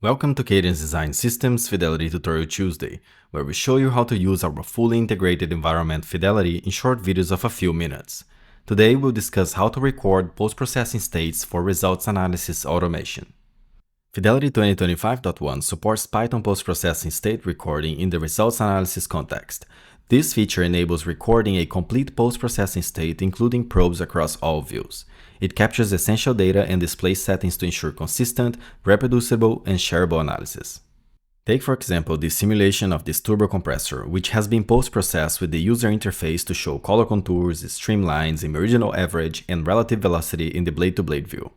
Welcome to Cadence Design Systems Fidelity Tutorial Tuesday, where we show you how to use our fully integrated environment Fidelity in short videos of a few minutes. Today we'll discuss how to record post-processing states for results analysis automation. Fidelity 2025.1 supports Python post-processing state recording in the results analysis context. This feature enables recording a complete post-processing state including probes across all views. It captures essential data and displays settings to ensure consistent, reproducible, and shareable analysis. Take for example the simulation of this turbo compressor, which has been post-processed with the user interface to show color contours, streamlines, meridional average, and relative velocity in the blade-to-blade view.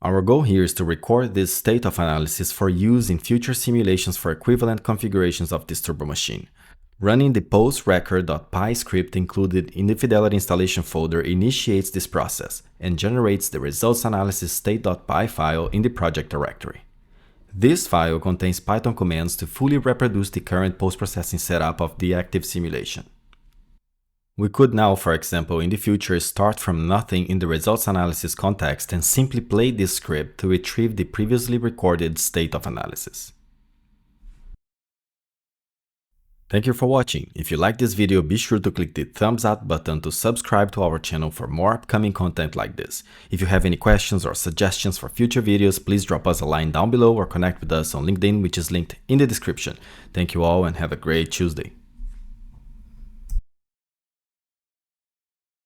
Our goal here is to record this state of analysis for use in future simulations for equivalent configurations of this turbo machine. Running the postrecor.pi script included in the Fidelity installation folder initiates this process and generates the results analysis state.py file in the project directory. This file contains Python commands to fully reproduce the current post-processing setup of the active simulation. We could now, for example, in the future start from nothing in the results analysis context and simply play this script to retrieve the previously recorded state of analysis. Thank you for watching. If you like this video, be sure to click the thumbs up button to subscribe to our channel for more upcoming content like this. If you have any questions or suggestions for future videos, please drop us a line down below or connect with us on LinkedIn, which is linked in the description. Thank you all and have a great Tuesday.